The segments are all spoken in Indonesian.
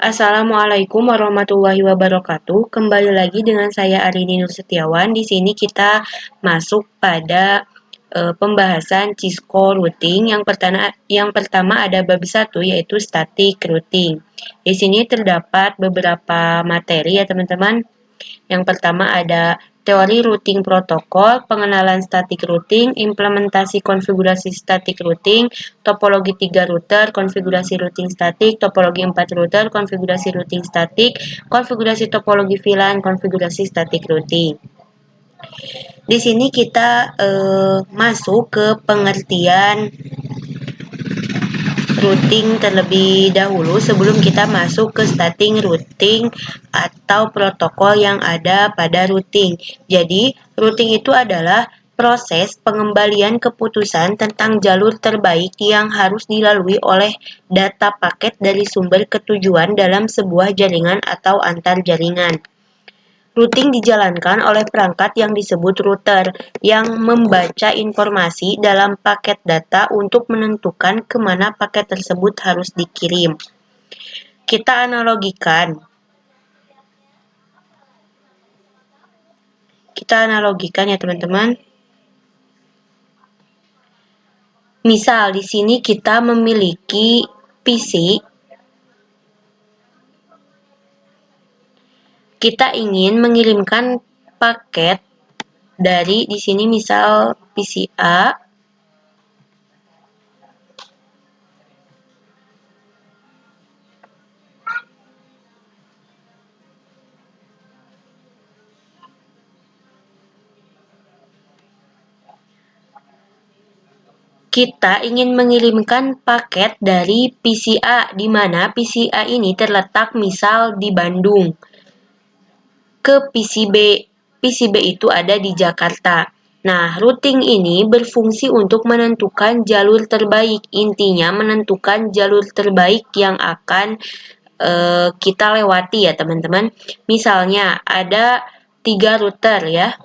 Assalamualaikum warahmatullahi wabarakatuh. Kembali lagi dengan saya Arini Nur Setiawan. Di sini kita masuk pada pembahasan Cisco routing. Yang pertama ada bab 1 yaitu static routing. Di sini terdapat beberapa materi ya teman-teman. Yang pertama ada teori routing protokol, pengenalan static routing, implementasi konfigurasi static routing, topologi 3 router, konfigurasi routing static, topologi 4 router, konfigurasi routing static, konfigurasi topologi VLAN, konfigurasi static routing. Di sini kita masuk ke pengertian routing terlebih dahulu sebelum kita masuk ke static routing atau protokol yang ada pada routing. Jadi, routing itu adalah proses pengembalian keputusan tentang jalur terbaik yang harus dilalui oleh data paket dari sumber ke tujuan dalam sebuah jaringan atau antar jaringan. Routing dijalankan oleh perangkat yang disebut router yang membaca informasi dalam paket data untuk menentukan kemana paket tersebut harus dikirim. Kita analogikan ya teman-teman. Misal di sini kita memiliki PC. Kita ingin mengirimkan paket dari di sini misal PC A kita ingin mengirimkan paket dari PC A di mana PC A ini terletak misal di Bandung ke PC B. PC B itu ada di Jakarta. Nah, routing ini berfungsi untuk menentukan jalur terbaik. Intinya menentukan jalur terbaik yang akan kita lewati ya teman-teman. Misalnya ada 3 router ya.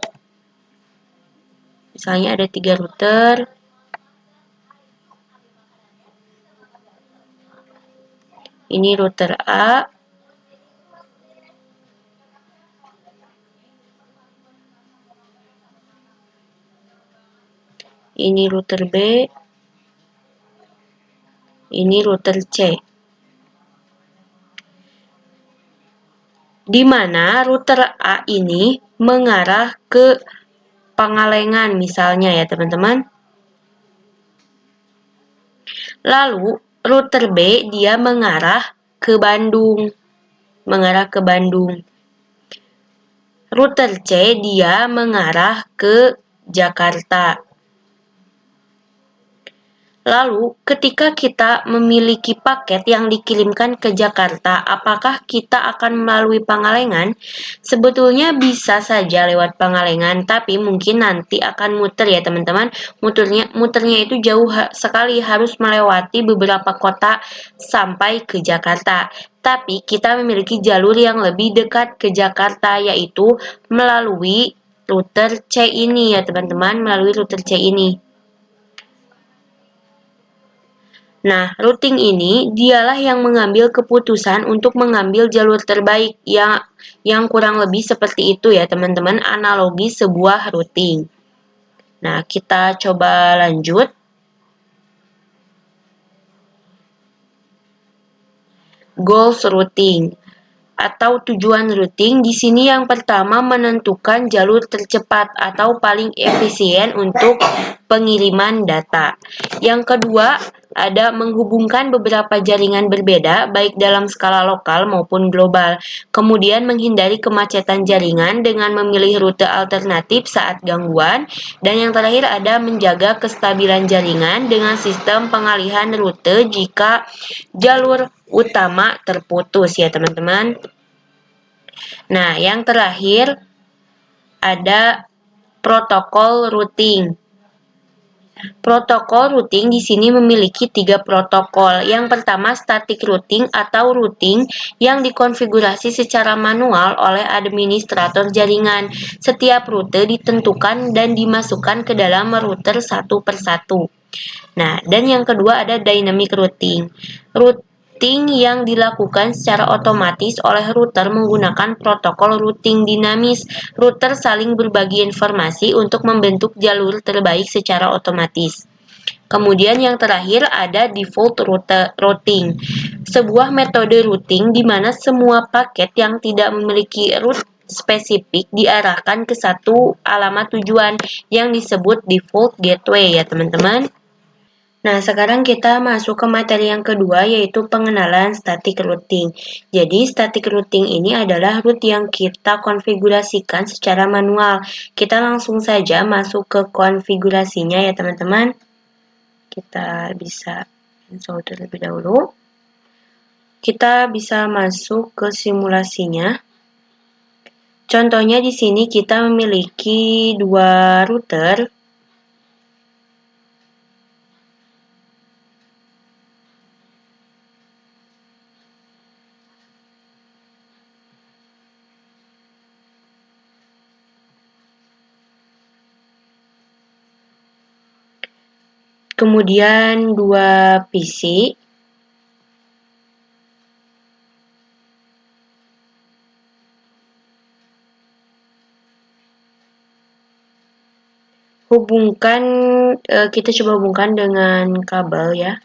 Misalnya ada 3 router. Ini router A. Ini router B. Ini router C. Di mana router A ini mengarah ke Pangalengan misalnya ya teman-teman. Lalu router B dia mengarah ke Bandung. Router C dia mengarah ke Jakarta. Lalu, ketika kita memiliki paket yang dikirimkan ke Jakarta, apakah kita akan melalui Pangalengan? Sebetulnya bisa saja lewat Pangalengan, tapi mungkin nanti akan muter ya teman-teman. Muternya itu jauh sekali, harus melewati beberapa kota sampai ke Jakarta. Tapi kita memiliki jalur yang lebih dekat ke Jakarta, yaitu melalui router C ini ya teman-teman, melalui router C ini. Nah, routing ini dialah yang mengambil keputusan untuk mengambil jalur terbaik yang kurang lebih seperti itu ya teman-teman, analogi sebuah routing. Nah, kita coba lanjut. Goals routing atau tujuan routing di sini yang pertama menentukan jalur tercepat atau paling efisien untuk pengiriman data. Yang kedua ada menghubungkan beberapa jaringan berbeda baik dalam skala lokal maupun global. Kemudian menghindari kemacetan jaringan dengan memilih rute alternatif saat gangguan. Dan yang terakhir ada menjaga kestabilan jaringan dengan sistem pengalihan rute jika jalur utama terputus ya teman-teman. Nah, yang terakhir ada protokol routing. Protokol routing di sini memiliki 3 protokol. Yang pertama static routing atau routing yang dikonfigurasi secara manual oleh administrator jaringan. Setiap rute ditentukan dan dimasukkan ke dalam router satu persatu. Nah, dan yang kedua ada dynamic routing. routing yang dilakukan secara otomatis oleh router menggunakan protokol routing dinamis. Router saling berbagi informasi untuk membentuk jalur terbaik secara otomatis. Kemudian yang terakhir ada default routing, sebuah metode routing di mana semua paket yang tidak memiliki route spesifik diarahkan ke satu alamat tujuan yang disebut default gateway ya teman-teman. Nah, sekarang kita masuk ke materi yang kedua, yaitu pengenalan static routing. Jadi, static routing ini adalah route yang kita konfigurasikan secara manual. Kita langsung saja masuk ke konfigurasinya ya teman-teman. Kita bisa install terlebih dahulu. Kita bisa masuk ke simulasinya. Contohnya di sini kita memiliki dua router. Kemudian dua PC. Kita coba hubungkan dengan kabel ya.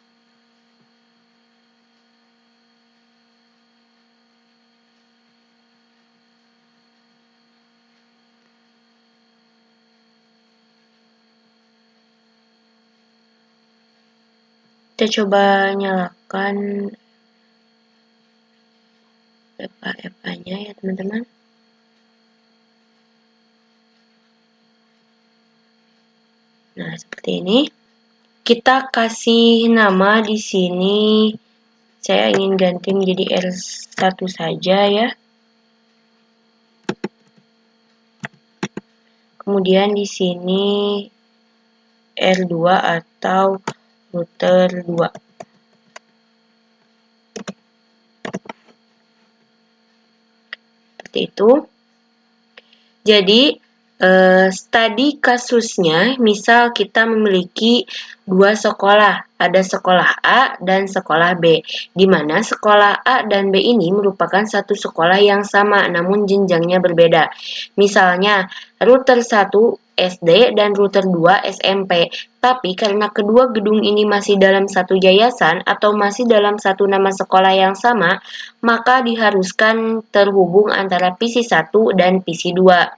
Kita coba nyalakan FA-nya ya teman-teman. Nah, seperti ini. Kita kasih nama di sini. Saya ingin ganti menjadi R1 saja ya. Kemudian di sini R2 atau router 2. Seperti itu. Jadi, studi kasusnya, misal kita memiliki dua sekolah, ada sekolah A dan sekolah B, di mana sekolah A dan B ini merupakan satu sekolah yang sama, namun jenjangnya berbeda. Misalnya, router 1 SD dan router 2 SMP, tapi karena kedua gedung ini masih dalam satu yayasan atau masih dalam satu nama sekolah yang sama, maka diharuskan terhubung antara PC 1 dan PC 2.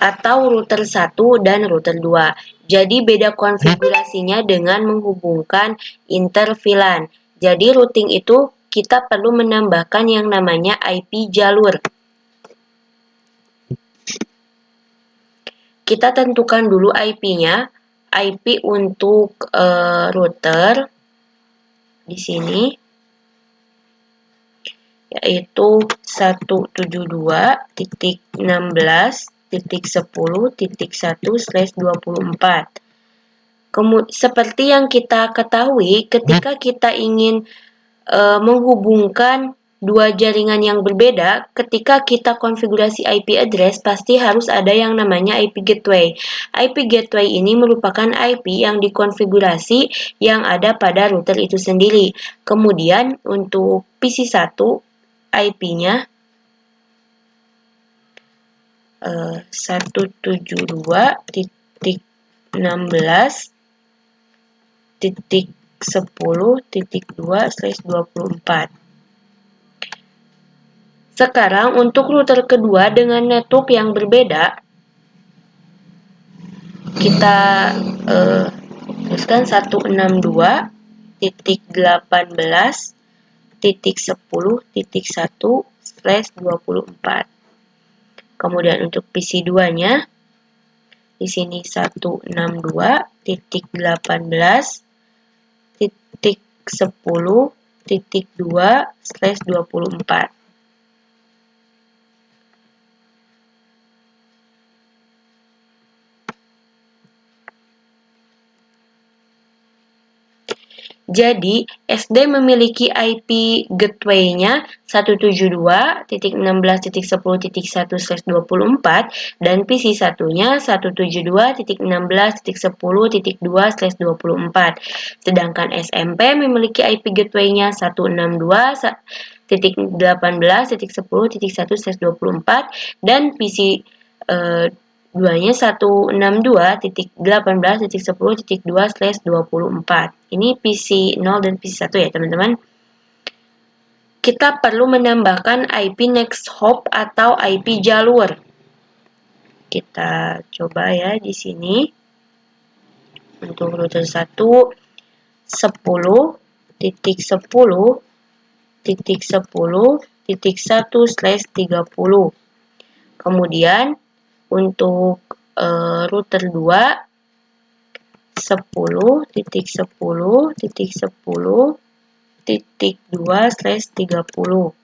Atau router 1 dan router 2. Jadi beda konfigurasinya dengan menghubungkan interVLAN. Jadi routing itu kita perlu menambahkan yang namanya IP jalur. Kita tentukan dulu IP-nya. IP untuk router di sini yaitu 172.16.10.1/24. Seperti yang kita ketahui, ketika kita ingin menghubungkan dua jaringan yang berbeda, ketika kita konfigurasi IP address, pasti harus ada yang namanya IP gateway. IP gateway ini merupakan IP yang dikonfigurasi yang ada pada router itu sendiri. Kemudian untuk PC 1, IP-nya 172.16.10.2/24. Sekarang untuk router kedua dengan network yang berbeda, kita tuliskan 162.18.10.1/24. Kemudian untuk PC 2-nya di sini 162.18.10.2/24. Jadi, SD memiliki IP gateway-nya 172.16.10.1/24 dan PC satunya 172.16.10.2/24. Sedangkan SMP memiliki IP gateway-nya 162.18.10.1/24 dan PC 2-nya 162.18.10.2/24. Ini PC 0 dan PC 1 ya, teman-teman. Kita perlu menambahkan IP next hop atau IP jalur. Kita coba ya di sini. Untuk router 1 10.10.10.1/30. Kemudian untuk router 2 10.10.10.2/30.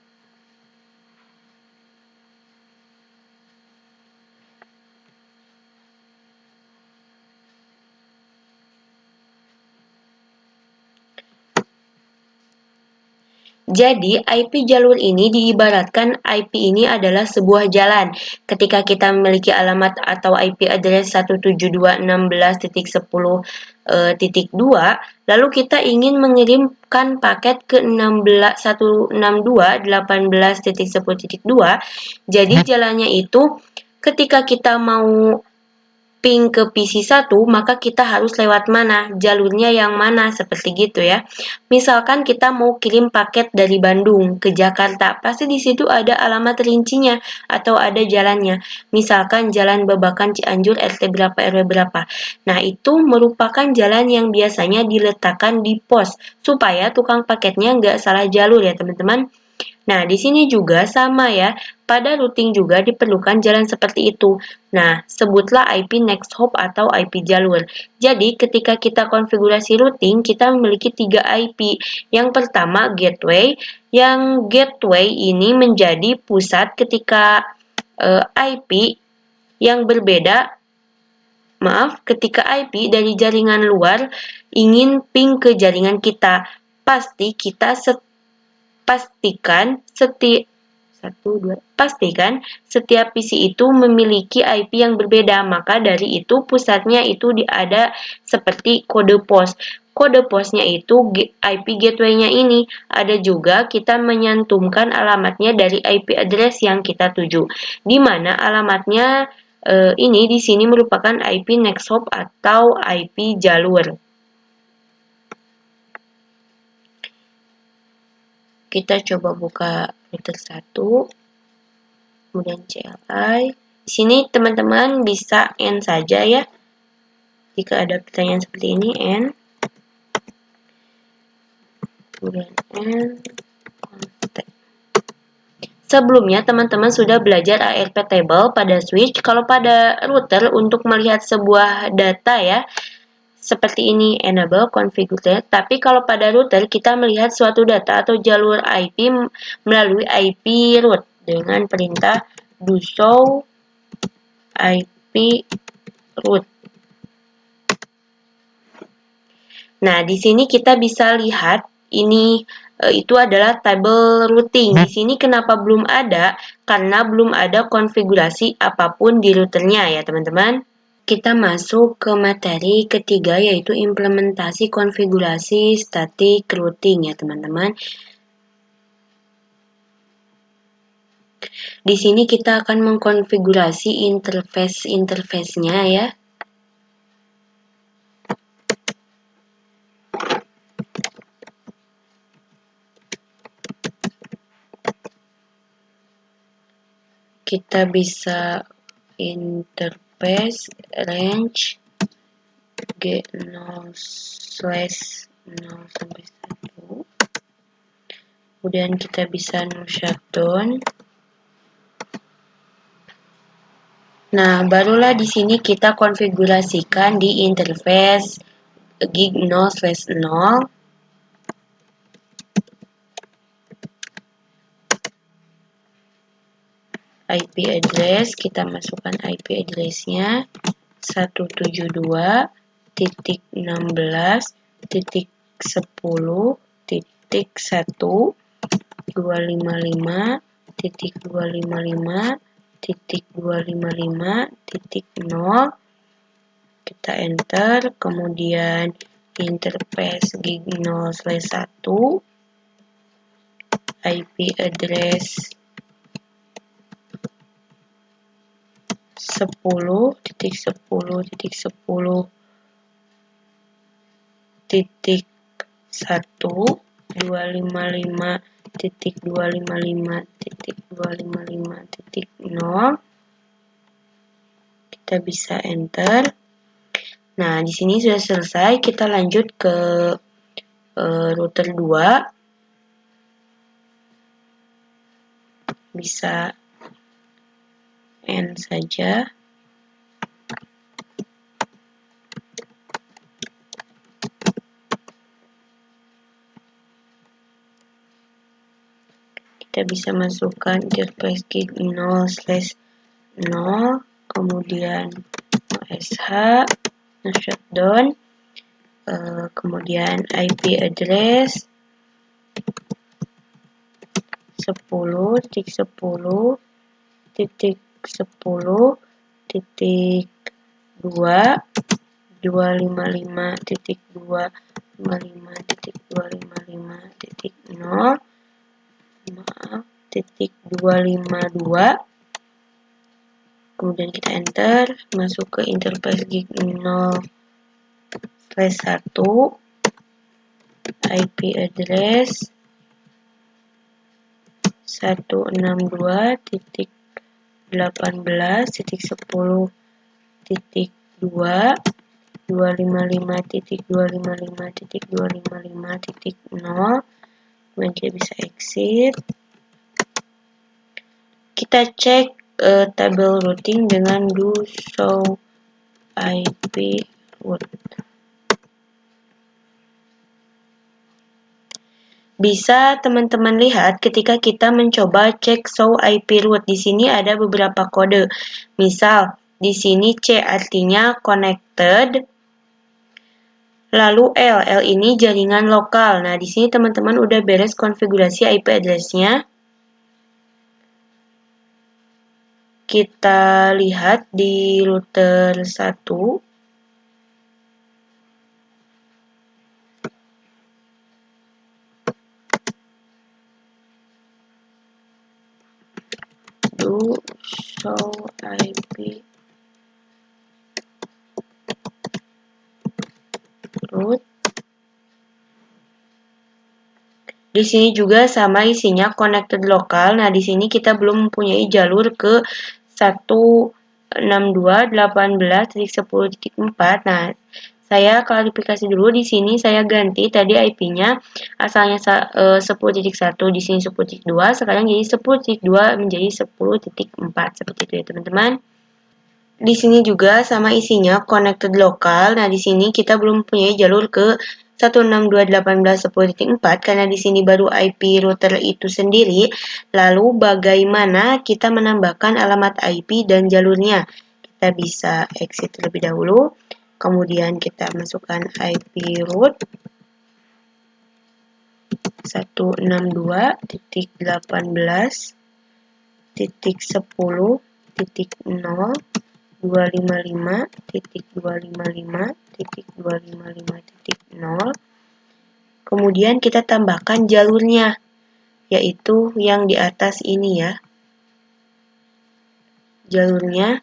Jadi, IP jalur ini diibaratkan IP ini adalah sebuah jalan. Ketika kita memiliki alamat atau IP address 172.16.10.2, lalu kita ingin mengirimkan paket ke 162.18.10.2, jadi jalannya itu ketika kita mau ping ke PC 1, maka kita harus lewat mana? Jalurnya yang mana? Seperti gitu ya. Misalkan kita mau kirim paket dari Bandung ke Jakarta, pasti di situ ada alamat rincinya atau ada jalannya. Misalkan Jalan Babakan Cianjur RT berapa RW berapa. Nah, itu merupakan jalan yang biasanya diletakkan di pos supaya tukang paketnya nggak salah jalur ya, teman-teman. Nah, di sini juga sama ya, pada routing juga diperlukan jalan seperti itu. Nah, sebutlah IP next hop atau IP jalur. Jadi, ketika kita konfigurasi routing, kita memiliki 3 IP. Yang pertama, gateway. Yang gateway ini menjadi pusat ketika IP yang berbeda, ketika IP dari jaringan luar ingin ping ke jaringan kita. Pastikan setiap PC itu memiliki IP yang berbeda, maka dari itu pusatnya itu ada seperti kode pos. Kode posnya itu IP gateway-nya ini. Ada juga kita menyantumkan alamatnya dari IP address yang kita tuju, di mana alamatnya ini di sini merupakan IP next hop atau IP jalur. Kita coba buka router 1, kemudian CLI. Di sini teman-teman bisa N saja ya. Jika ada pertanyaan seperti ini, N. Kemudian N. Sebelumnya teman-teman sudah belajar ARP table pada switch. Kalau pada router untuk melihat sebuah data ya, seperti ini, enable configure. Tapi kalau pada router kita melihat suatu data atau jalur IP melalui IP route dengan perintah do show IP route. Nah, di sini kita bisa lihat ini itu adalah table routing. Di sini kenapa belum ada? Karena belum ada konfigurasi apapun di routernya ya, teman-teman. Kita masuk ke materi ketiga yaitu implementasi konfigurasi static routing ya teman-teman. Di sini kita akan mengkonfigurasi interface-nya ya. Kita bisa interface range G0/0/1. Kemudian kita bisa no shutdown. Nah, barulah di sini kita konfigurasikan di interface gig 0/0. IP address, kita masukkan IP address-nya 172.16.10.2 10.255.255.255.0 kita enter, kemudian interface gig 0/1 IP address 10.10.10.255.255.255.0 kita bisa enter. Nah, di sini sudah selesai. Kita lanjut ke router 2. Bisa end saja. Kita bisa masukkan interface gig 0/0, kemudian OSH, shutdown, kemudian IP address 10.10.255.255.255.0 .252, kemudian kita enter, masuk ke interface gig 0/1, IP address 162.18.10.2, 255.255.255.0, kemudian kita bisa exit. Kita cek tabel routing dengan do show IP route. Bisa teman-teman lihat ketika kita mencoba cek show IP route, di sini ada beberapa kode. Misal di sini C artinya connected, lalu L ini jaringan lokal. Nah, di sini teman-teman udah beres konfigurasi IP address-nya. Kita lihat di router 1. Do show IP route. Di sini juga sama isinya connected lokal. Nah, di sini kita belum mempunyai jalur ke 162.18.10.4. Nah, saya klarifikasi dulu di sini saya ganti tadi IP-nya asalnya 10.1, di sini 10.2, sekarang jadi 10.2 menjadi 10.4 seperti itu ya, teman-teman. Di sini juga sama isinya connected lokal. Nah, di sini kita belum mempunyai jalur ke 162.18.10.4 karena di sini baru IP router itu sendiri. Lalu bagaimana kita menambahkan alamat IP dan jalurnya? Kita bisa exit terlebih dahulu. Kemudian kita masukkan IP route 162.18.10.255.0, 255.255.255.0. Kemudian kita tambahkan jalurnya, yaitu yang di atas ini ya. Jalurnya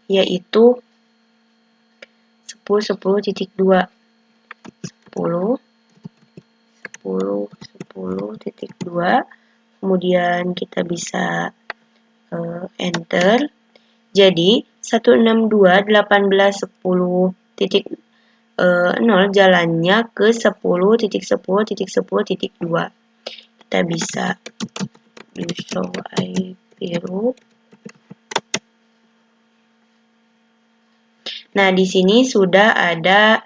yaitu 10.10.2. 10.10.2. Kemudian kita bisa enter. Jadi 162.18.10.0 jalannya ke 10.10.10.2. Kita bisa show IP route. Nah, di sini sudah ada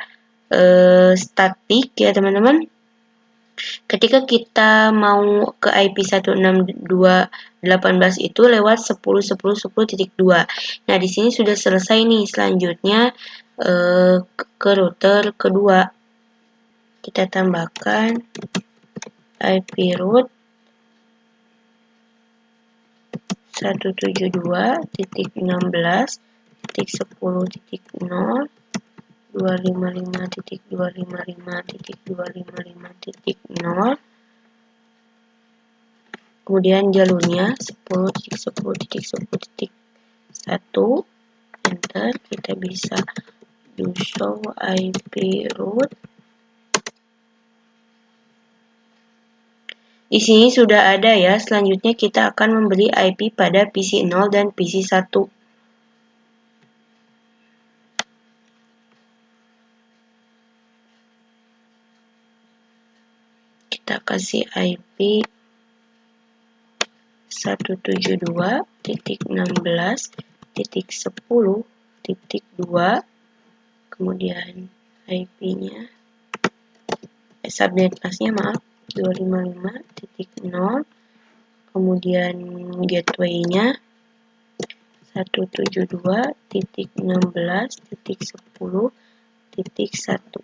statik ya, teman-teman. Ketika kita mau ke IP 162.18 itu lewat 10.10.10.2. Nah, di sini sudah selesai nih. Selanjutnya ke router kedua. kita tambahkan IP root 172.16.10.0 255.255.255.0, kemudian jalurnya 10.10.10.1, enter. Kita bisa do show IP root. Di sini sudah ada ya. Selanjutnya kita akan memberi IP pada PC 0 dan PC 1. Kita kasih IP 172.16.10.2, kemudian IP-nya, subnet masknya maaf, 255.0, kemudian gateway-nya 172.16.10.1.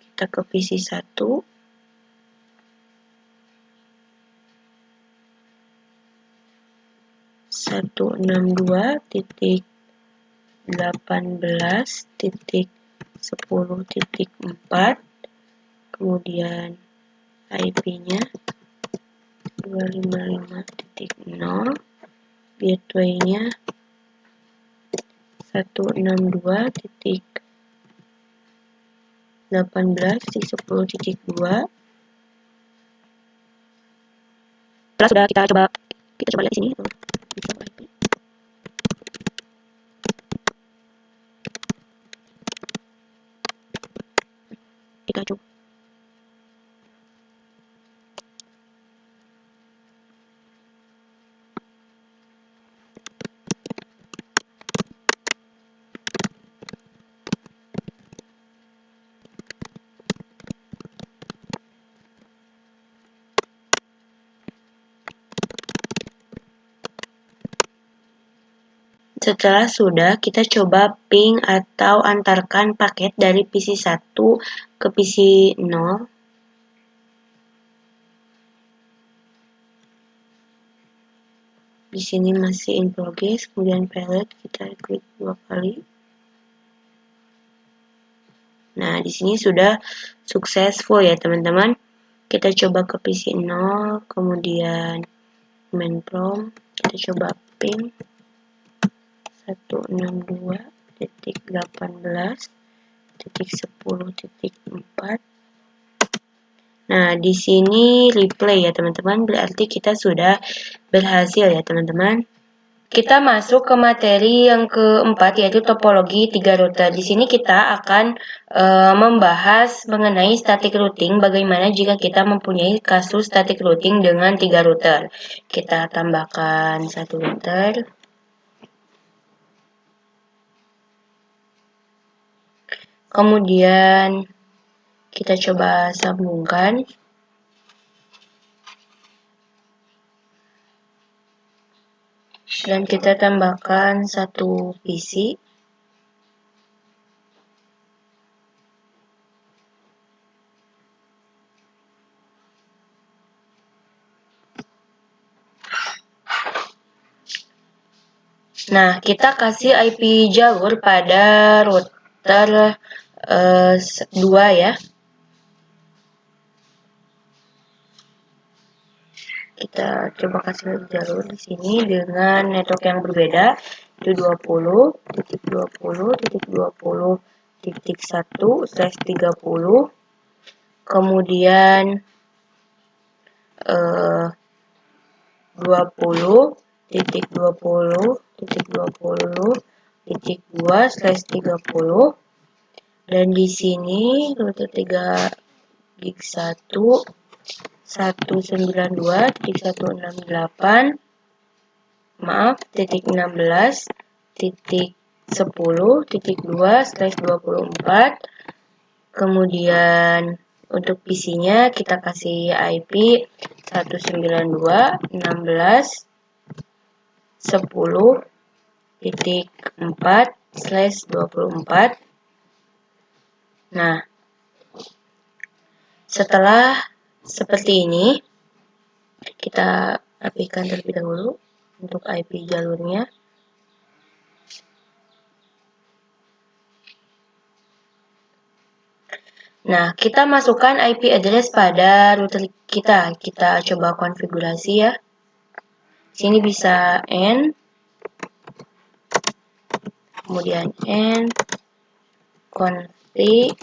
Kita ke PC 1. Satu 162.18.10.4, kemudian IP-nya 255.0, gateway-nya 162.18.10.2. Sudah kita coba lihat di sini. Kita coba. Setelah sudah, kita coba ping atau antarkan paket dari PC 1 ke PC 0. Di sini masih in progress, kemudian pellet kita klik 2 kali. Nah, di sini sudah successful ya teman-teman. Kita coba ke PC 0, kemudian command prompt, kita coba ping 162.18.10.4. Nah, di sini replay ya teman-teman, berarti kita sudah berhasil ya teman-teman. Kita masuk ke materi yang keempat, yaitu topologi 3 router. Di sini kita akan membahas mengenai static routing, bagaimana jika kita mempunyai kasus static routing dengan 3 router. Kita tambahkan 1 router. Kemudian kita coba sambungkan. Dan kita tambahkan 1 PC. Nah, kita kasih IP jalur pada router 2 ya. Kita coba kasih jalur di sini dengan network yang berbeda, itu 20.20.20.1/30, kemudian 20.20.20.2/30, dan di sini router 3 gig 192.168 16.10.2/24. Kemudian untuk PC-nya kita kasih IP 192.16.10.4/24. Nah, Setelah seperti ini, kita rapikan terlebih dahulu untuk IP jalurnya. Nah, kita masukkan IP address pada router kita. Kita coba konfigurasi ya. Sini bisa N, kemudian N, config,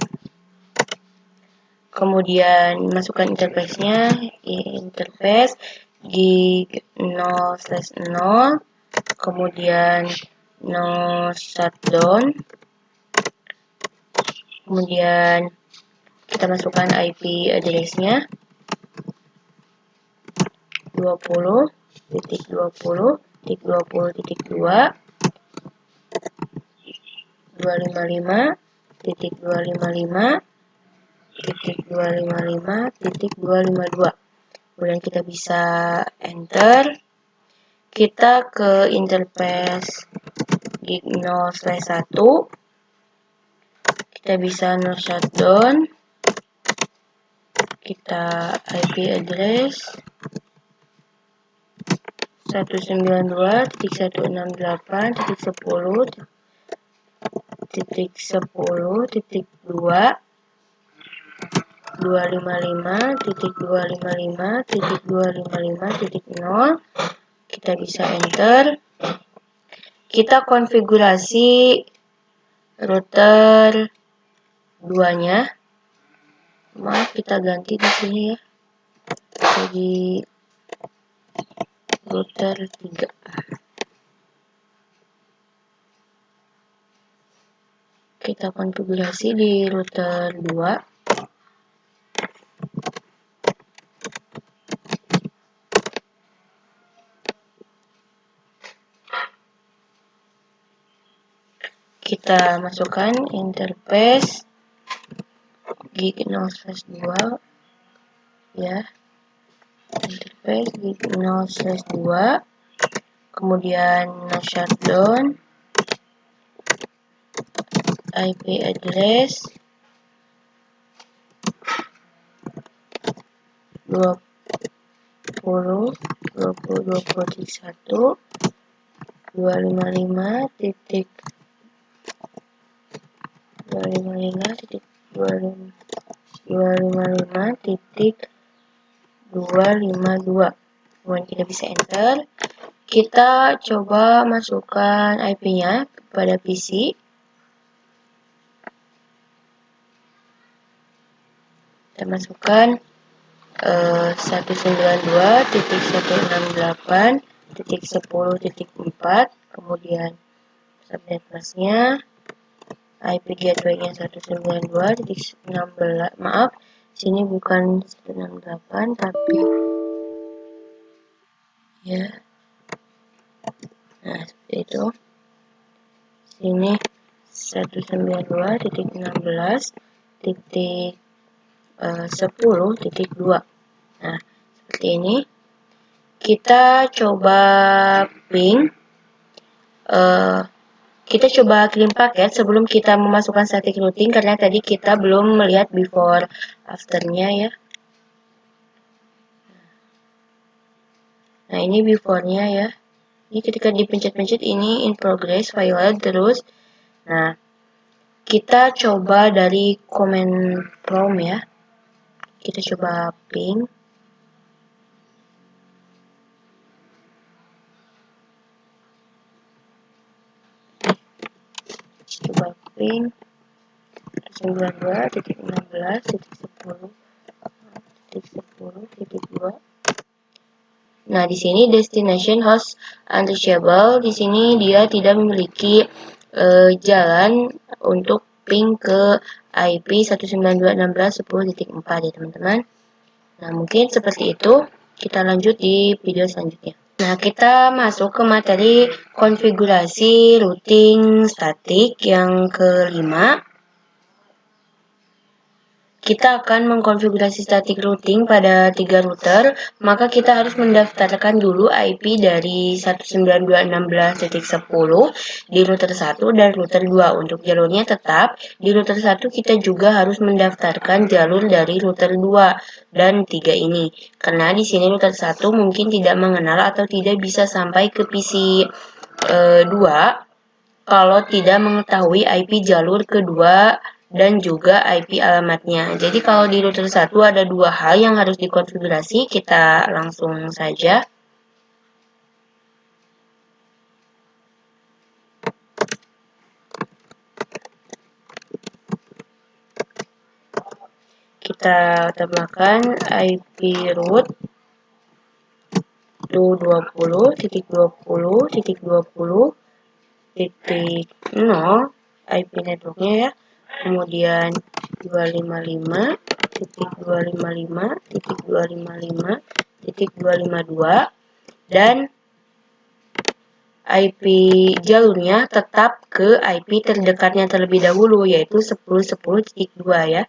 kemudian masukkan interface-nya, interface gig 0/0, kemudian no shutdown, kemudian kita masukkan IP address-nya 20.20.20.2 255.255.255.252. Kemudian kita bisa enter. Kita ke interface gig 0/1. Kita bisa no shutdown. Kita IP address 192.168.10.10.2 255.255.255.0. Kita bisa enter. Kita konfigurasi router 2-nya. Maaf, kita ganti di sini ya. Jadi router 3. Kita konfigurasi di router 2. Kita masukkan interface gig 0/2 ya. Interface gig 0/2, kemudian no shutdown, IP address 20.20.21 255.252. Kemudian kita bisa enter. Kita coba masukkan IP-nya pada PC. Kita masukkan 192.168.10.4, kemudian subnet masknya, IP gateway-nya 192.16. Maaf, sini bukan 168 tapi ya. Nah, seperti itu. Sini 192.16.10.2. Nah, seperti ini. Kita coba ping. Kita coba clean paket sebelum kita memasukkan static routing, karena tadi kita belum melihat before afternya ya. Nah, ini before-nya ya. Ini ketika dipencet-pencet ini in progress file terus. Nah, kita coba dari command prompt ya. Kita coba ping. Coba ping 92.16.10.10.2. Nah, di sini destination host unreachable. Di sini dia tidak memiliki jalan untuk ping ke IP 192.16.10.4 ya teman-teman. Nah, mungkin seperti itu. Kita lanjut di video selanjutnya. Nah, kita masuk ke materi konfigurasi routing statik yang kelima. kita akan mengkonfigurasi static routing pada 3 router, maka kita harus mendaftarkan dulu IP dari 192.16.10 di router 1 dan router 2. Untuk jalurnya tetap, di router 1 kita juga harus mendaftarkan jalur dari router 2 dan 3 ini. Karena di sini router 1 mungkin tidak mengenal atau tidak bisa sampai ke PC 2 kalau tidak mengetahui IP jalur kedua dan juga IP alamatnya. Jadi kalau di router 1 ada dua hal yang harus dikonfigurasi, kita langsung saja. Kita tambahkan IP root 20.20.20.0 IP networknya ya. Kemudian 255.255.255.252 dan IP jalurnya tetap ke IP terdekatnya terlebih dahulu, yaitu 10.10.2 ya.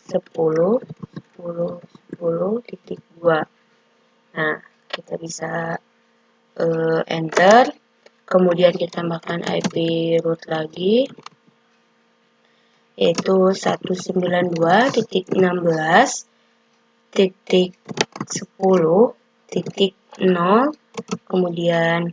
10.10.10.2. Nah, kita bisa enter. Kemudian kita tambahkan IP root lagi, yaitu 192.16.10.0, kemudian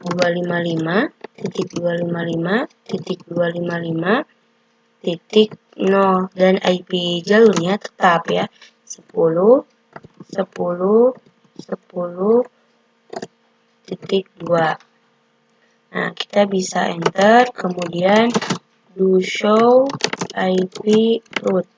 255.255.255.0 dan IP jalurnya tetap ya 10.10.10.2. Nah, kita bisa enter, kemudian do show IP root.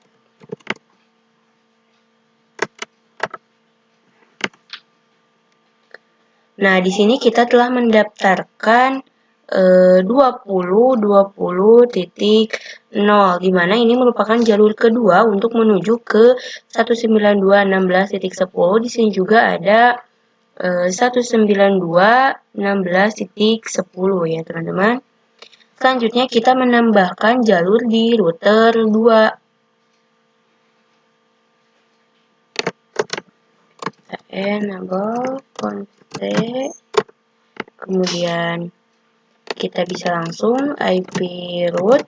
Nah, di sini kita telah mendaftarkan 20.20.0, di mana ini merupakan jalur kedua untuk menuju ke 192.16.10. Di sini juga ada 192.16.10 ya, teman-teman. Selanjutnya kita menambahkan jalur di router 2. Enable config, kemudian kita bisa langsung IP root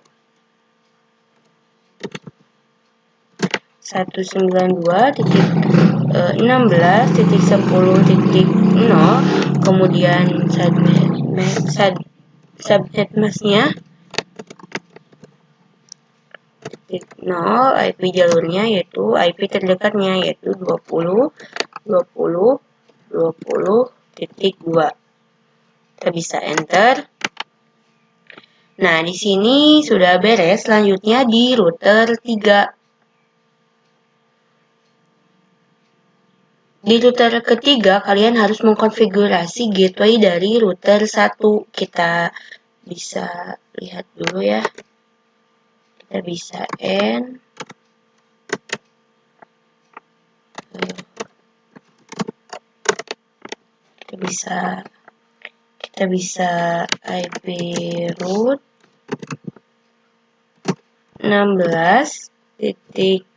192.16.10.0, kemudian subnet masknya 0, IP jalurnya yaitu IP terdekatnya yaitu 20.20.20.2. Kita bisa enter. Nah, di sini sudah beres. Selanjutnya di router 3. Di router ketiga, kalian harus mengkonfigurasi gateway dari router 1. Kita bisa lihat dulu ya. Kita bisa kita bisa IP root 192.10.0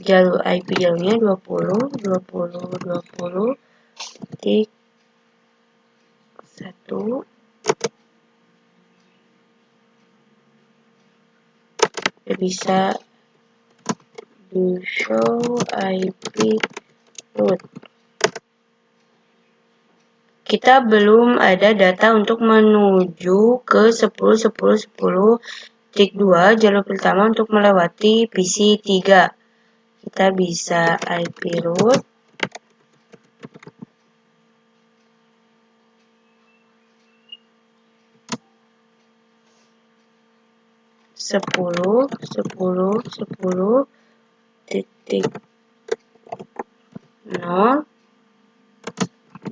jalur IP jalurnya 20.20.20.1. Kita bisa do show IP root. Kita belum ada data untuk menuju ke 10.10.10.2 jalur pertama untuk melewati PC 3. Kita bisa IP root 10.10.10.0,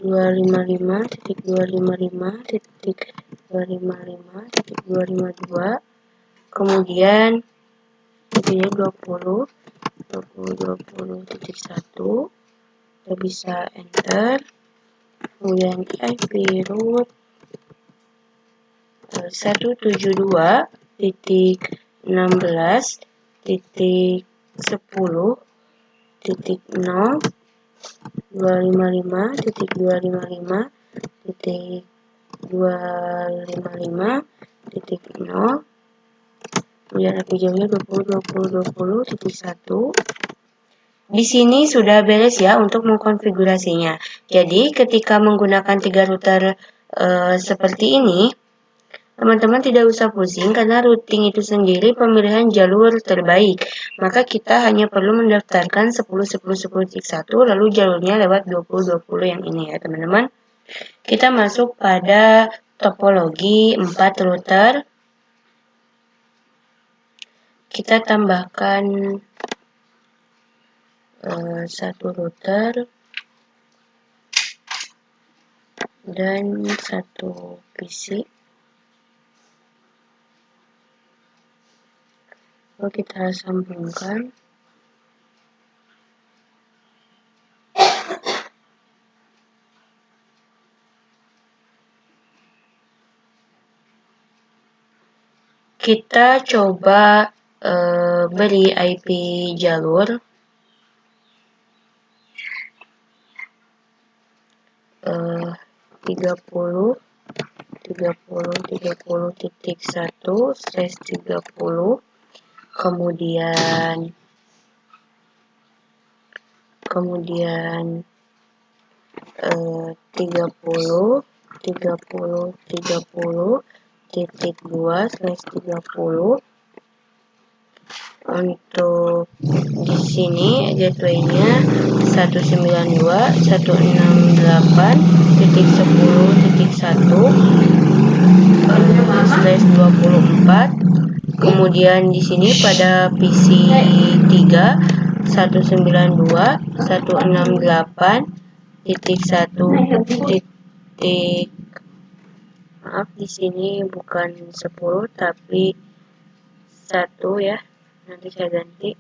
255.255.255.252, kemudian intinya 20.1, kita bisa enter, kemudian IP root 172.16.10.0 255.255.255.0, kemudian IP jauhnya 20.20.20.1. Di sini sudah beres ya untuk mengkonfigurasinya. Jadi ketika menggunakan 3 router seperti ini, teman-teman tidak usah pusing karena routing itu sendiri pemilihan jalur terbaik. Maka kita hanya perlu mendaftarkan 10.10.10.1 lalu jalurnya lewat 20.20 yang ini ya teman-teman. Kita masuk pada topologi 4 router. Kita tambahkan 1 router dan 1 PC. Lalu kita sambungkan. Kita coba beri IP jalur 30.30.30.1/30, kemudian 30.30.30.2/30. Untuk di sini gateway-nya 192.168.1/24. Kemudian di sini pada PC 3 192.168.1. Maaf, di sini bukan 10 tapi 1 ya. Nanti saya ganti.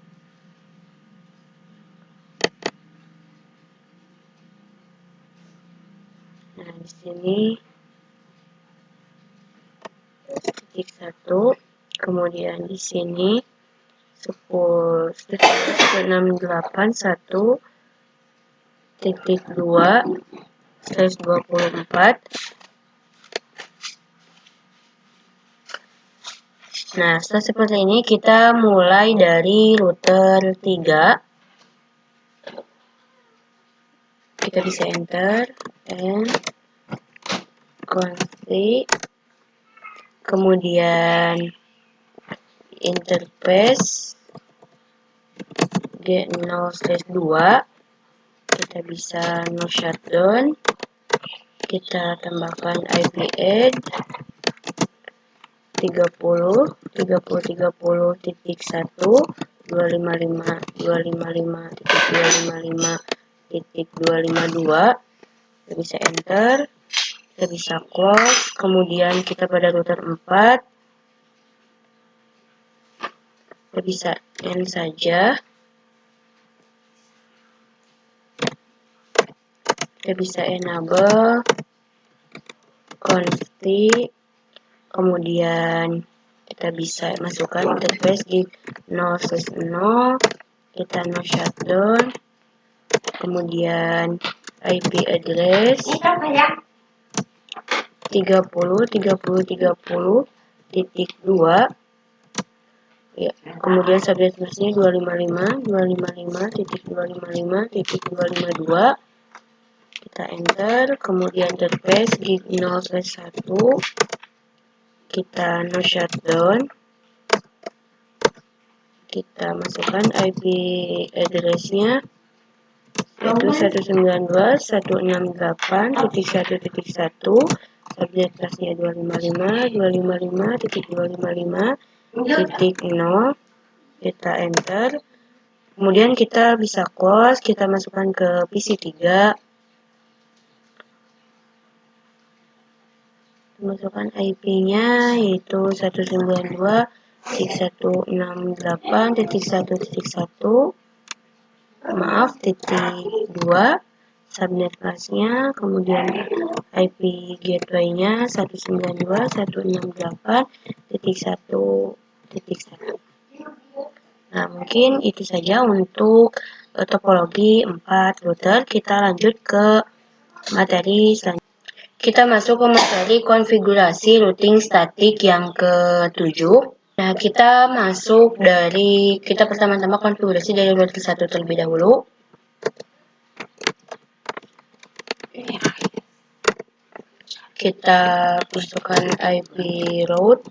Nah, di sini titik 1, kemudian di sini 10.681.2/24. Nah, setelah seperti ini kita mulai dari router 3. Kita bisa enter and config, kemudian interface G0/2, kita bisa no shutdown, kita tambahkan IP add 30.30.30.1/255.255.255.252, kita bisa enter, kita bisa close, kemudian kita pada router 4, kita bisa end saja, kita bisa enable config, kemudian kita bisa masukkan interface di 0/0, kita no shutdown, kemudian IP address 30.30.30.2, ya, kemudian subnet busnya 255.255.255.252, kita enter, kemudian interface gig 0/1, kita no shutdown, kita masukkan IP address-nya yaitu 192.168.1.1, subnet busnya 255.255.255.0, kita enter, kemudian kita bisa close, kita masukkan ke PC 3, masukkan IP-nya yaitu 192.168.1.1, maaf, .2, subnet masknya, kemudian IP gateway-nya 192.168.1.1. Nah, mungkin itu saja untuk topologi 4 router. Kita lanjut ke materi selanjutnya. Kita masuk ke materi konfigurasi routing statik yang ke-7. Nah, kita pertama-tama konfigurasi dari router 1 terlebih dahulu. Kita masukkan IP route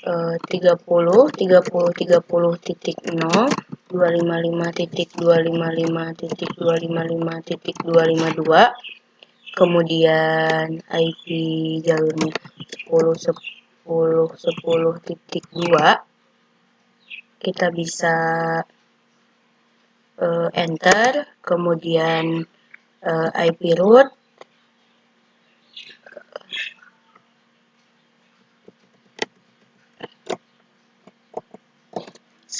30.255.255.255.252, kemudian IP jalurnya 10.10.10.2. Kita bisa enter, kemudian IP route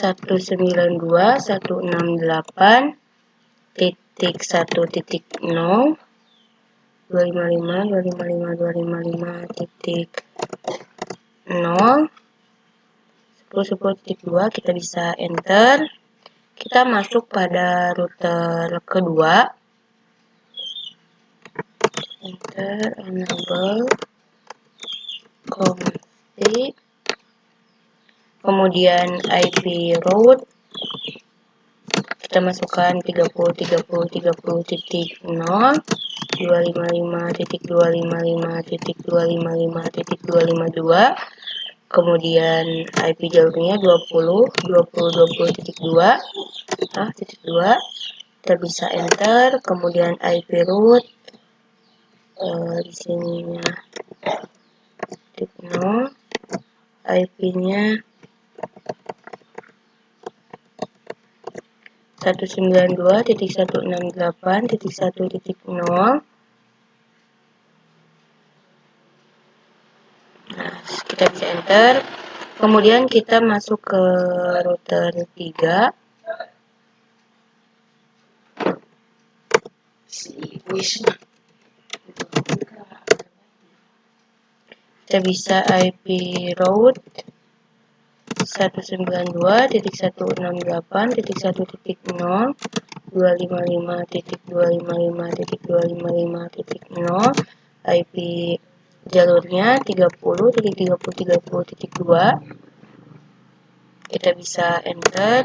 192.168.1.0 255.255.255.0 10.10.2. Kita bisa enter. Kita masuk pada router kedua. Enter, enable, config, kemudian IP route kita masukkan 30.30.30.0 255.255.255.252, kemudian IP jalurnya 20.20.20.2. Kita bisa enter, kemudian IP route di sininya 0, IP-nya 192.168.1.0. Nah, kita bisa enter. Kemudian kita masuk ke router 3. Kita bisa IP route 192.168.1.0 255.255.255.0, IP jalurnya 30.30.30.2. Kita bisa enter.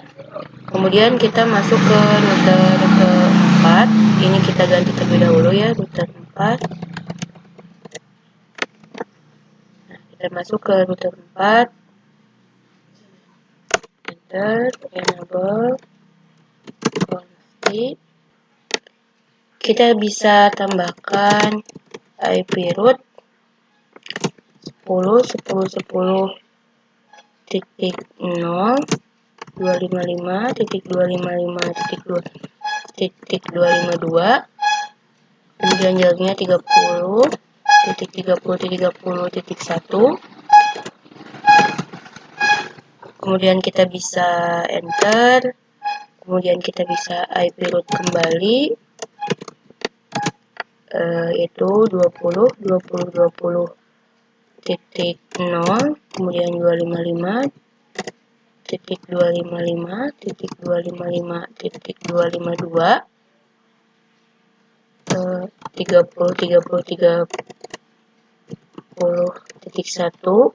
Kemudian kita masuk ke router keempat. Ini kita ganti terlebih dahulu ya, router 4. Nah, kita masuk ke router 4. Enter, enable, config. Kita bisa tambahkan IP route 10.10.10.0 255.255.2.252, kemudian jalurnya 30.30.30.1. Kemudian kita bisa enter, kemudian kita bisa IP route kembali, yaitu 20.20.20.0, kemudian 255.255.252, 30.30.30.1.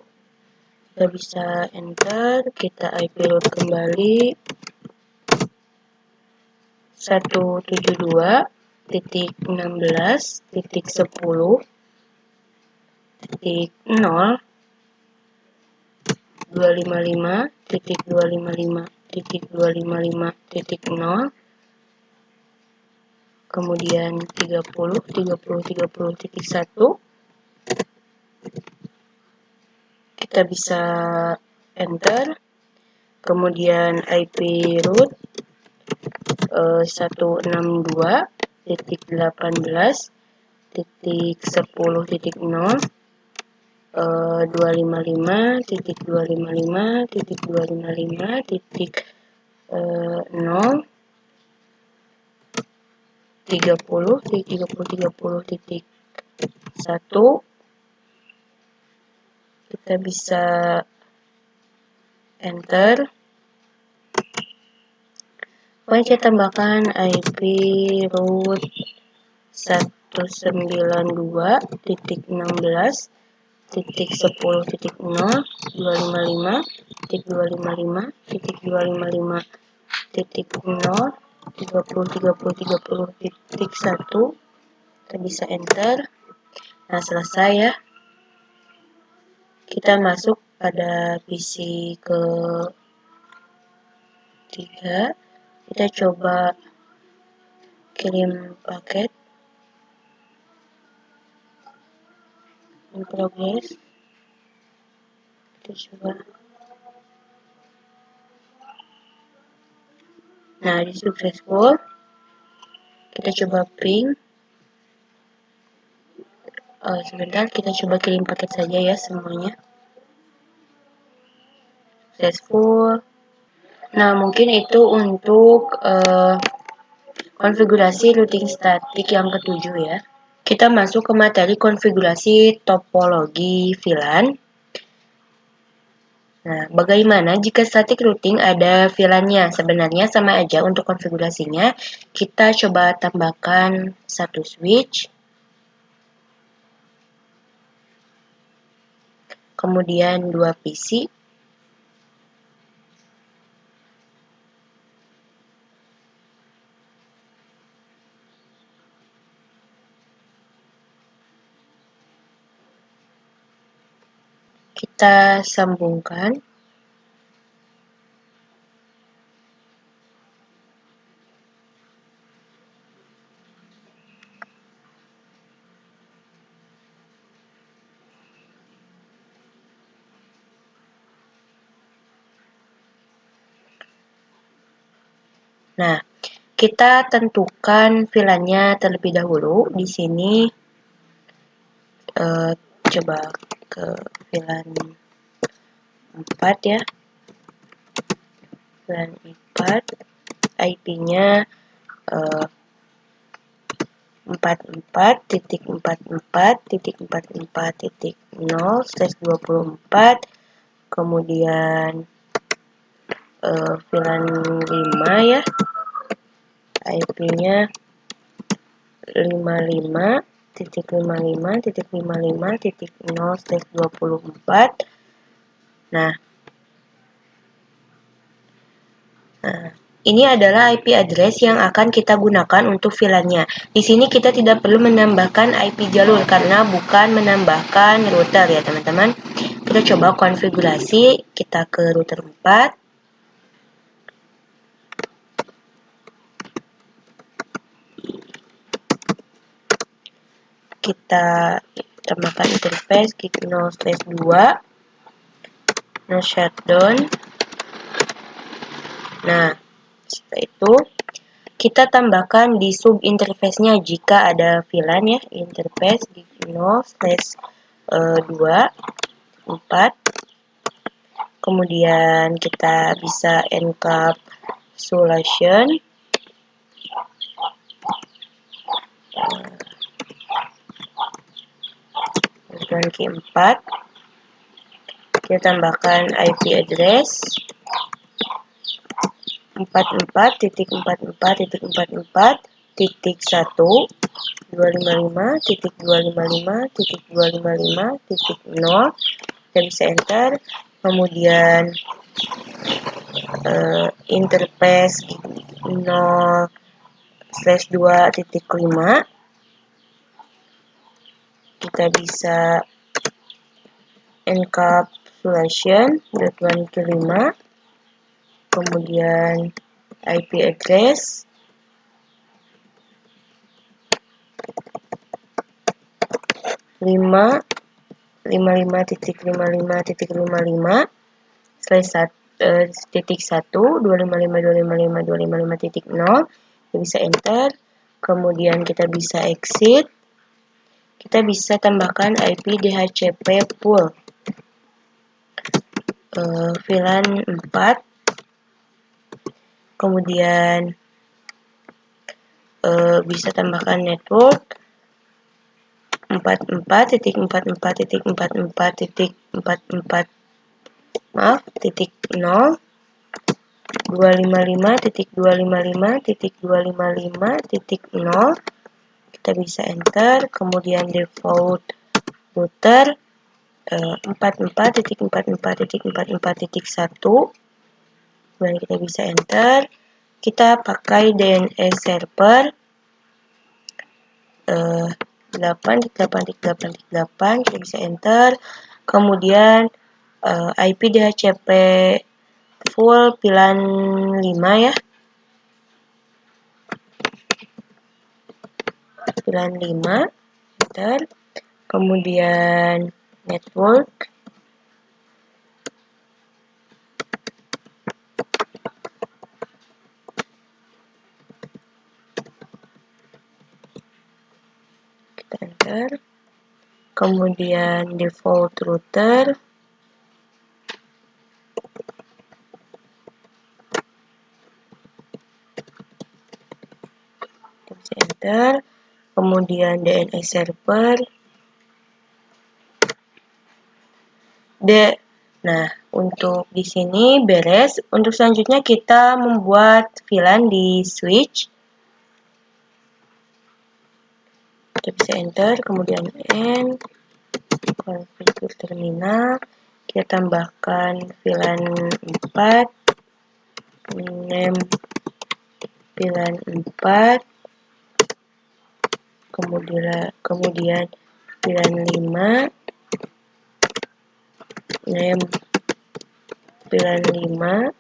Kita bisa enter, kita IP route kembali 172.16.10.0 255.255.255.0, kemudian 30.30.30.1. Kita bisa enter, kemudian IP route 162.18 titik 10 titik 0, 255 titik 255 titik 255 titik 0, 30 titik 30 titik 1. Kita bisa enter. Kemudian kita tambahkan IP root 119.10.255.255.255.0 kita bisa enter. Nah, selesai ya. Kita masuk pada PC ke 3. Kita coba kirim paket. In progress. Kita coba. Nah, di successful. Kita coba ping. Sebentar, kita coba kirim paket saja ya semuanya. Successful. Nah, mungkin itu untuk konfigurasi routing statik yang ketujuh ya. Kita masuk ke materi konfigurasi topologi VLAN. Nah, bagaimana jika static routing ada VLAN-nya? Sebenarnya sama aja untuk konfigurasinya. Kita coba tambahkan satu switch. Kemudian 2 PC. Kita sambungkan. Nah, kita tentukan VLAN-nya terlebih dahulu. Di sini coba ke VLAN 4 ya. VLAN 4, IP-nya 44.44.44.0/24, kemudian VLAN 5 ya, IP-nya 55.55.55.0/24. Nah, ini adalah IP address yang akan kita gunakan untuk VLAN-nya. Di sini kita tidak perlu menambahkan IP jalur karena bukan menambahkan router ya teman-teman. Kita coba konfigurasi, kita ke router 4. Kita tambahkan interface gig 0/2, no shutdown. Nah, setelah itu kita tambahkan di sub interface-nya jika ada VLAN ya, interface gig 0/2 4. Kemudian kita bisa encapsulation. Key 4. Kita tambahkan IP address 44.44.1.255.255.255.0. Kita bisa enter. Kemudian interface 0/2.5. Kita bisa encapsulation .1 kemudian IP address 5.1.1/255.255.0. Kita bisa enter. Kemudian kita bisa exit. kita bisa tambahkan IP DHCP pool VLAN 4, kemudian bisa tambahkan network 44.44.44.44 maaf, titik 0 255.255.255.0 kita bisa enter, kemudian default router 44.44.44.1 kemudian kita bisa enter, kita pakai DNS server 8.8.8.8 kita bisa enter, kemudian IP DHCP full VLAN 5 ya, VLAN 5 enter, kemudian network kita enter, kemudian default router kita bisa enter, kemudian DNS server nah untuk di sini beres. Untuk selanjutnya kita membuat VLAN di switch, kita bisa enter, kemudian N configure terminal, kita tambahkan VLAN 4 name VLAN 4, kemudian VLAN 5 name VLAN 5,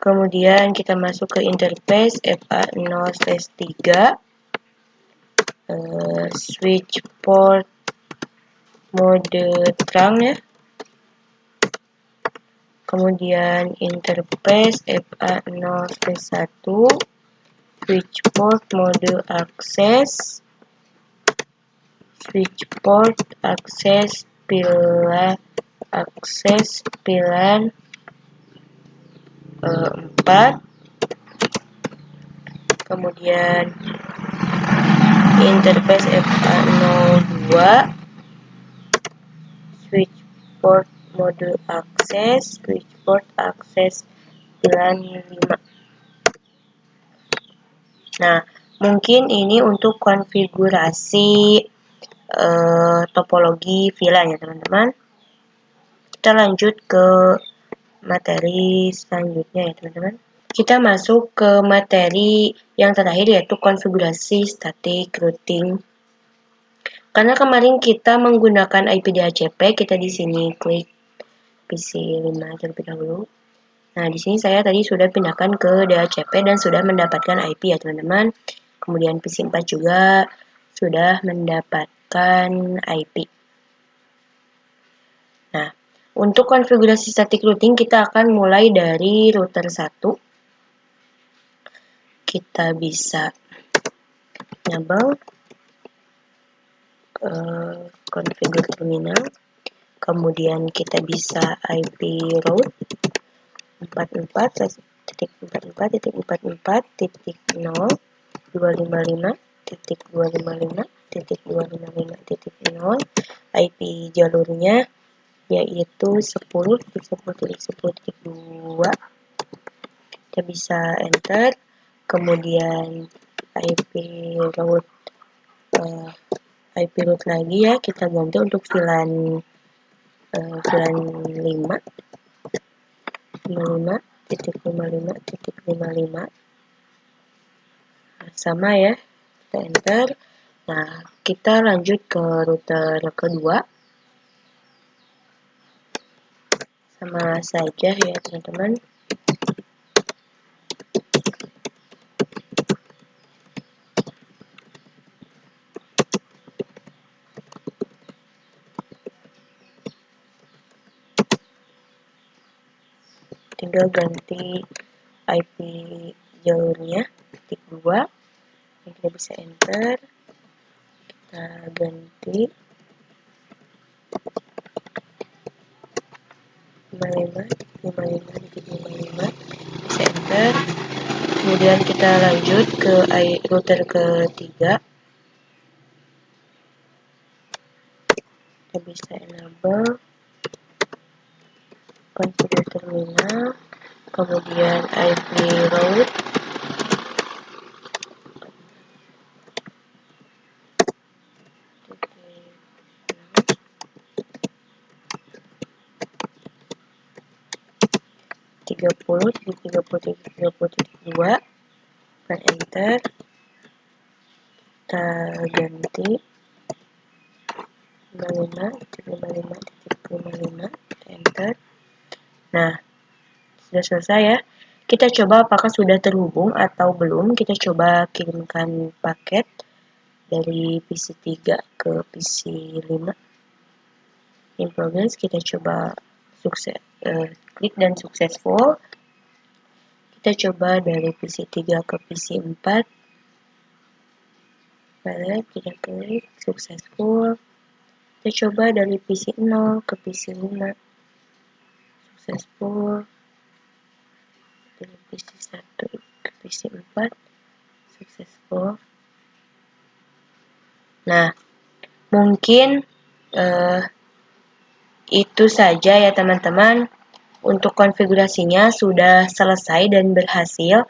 kemudian kita masuk ke interface FA0/3 switch port mode trunk ya, kemudian interface FA0/1 switch port mode access, switch port access VLAN 4, kemudian interface FA02 switch port mode access, switch port access VLAN 5. Nah, mungkin ini untuk konfigurasi topologi VLAN ya teman-teman. Kita lanjut ke materi selanjutnya ya teman-teman. Kita masuk ke materi yang terakhir yaitu konfigurasi static routing. Karena kemarin kita menggunakan IP DHCP, kita di sini klik PC5 terlebih dahulu. Nah, di sini saya tadi sudah pindahkan ke DHCP dan sudah mendapatkan IP ya teman-teman. Kemudian PC4 juga sudah mendapatkan IP. Nah, untuk konfigurasi static routing kita akan mulai dari router 1. Kita bisa enable configure terminal, kemudian kita bisa IP route 44.44.44.0.255.255.255.0 IP jalurnya yaitu 10.10.10.2. Kita bisa enter, kemudian IP route lagi ya, kita ganti untuk VLAN 55.55.55 sama ya, kita enter. Nah, kita lanjut ke router kedua, sama saja ya teman-teman. Tinggal ganti IP jalurnya, 2. Kita bisa enter, kita ganti 55.55, bisa enter. Kemudian kita lanjut ke router ketiga, kita bisa enable configure terminal, kemudian IP route, tiga puluh 2, kita enter, kita ganti 55.55, kita enter. Nah, sudah selesai ya. Kita coba apakah sudah terhubung atau belum. Kita coba kirimkan paket dari PC 3 ke PC 5. In progress, kita coba klik dan successful. Kita coba dari PC 3 ke PC 4. Baik, kita klik successful. Kita coba dari PC 0 ke PC 5. Successful. Dari PC 1 ke PC 4. Successful. Nah, mungkin itu saja ya teman-teman. Untuk konfigurasinya sudah selesai dan berhasil.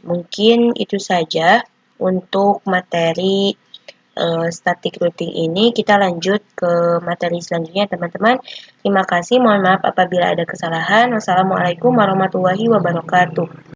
Mungkin itu saja untuk materi static routing ini. Kita lanjut ke materi selanjutnya teman-teman. Terima kasih, mohon maaf apabila ada kesalahan. Wassalamualaikum warahmatullahi wabarakatuh.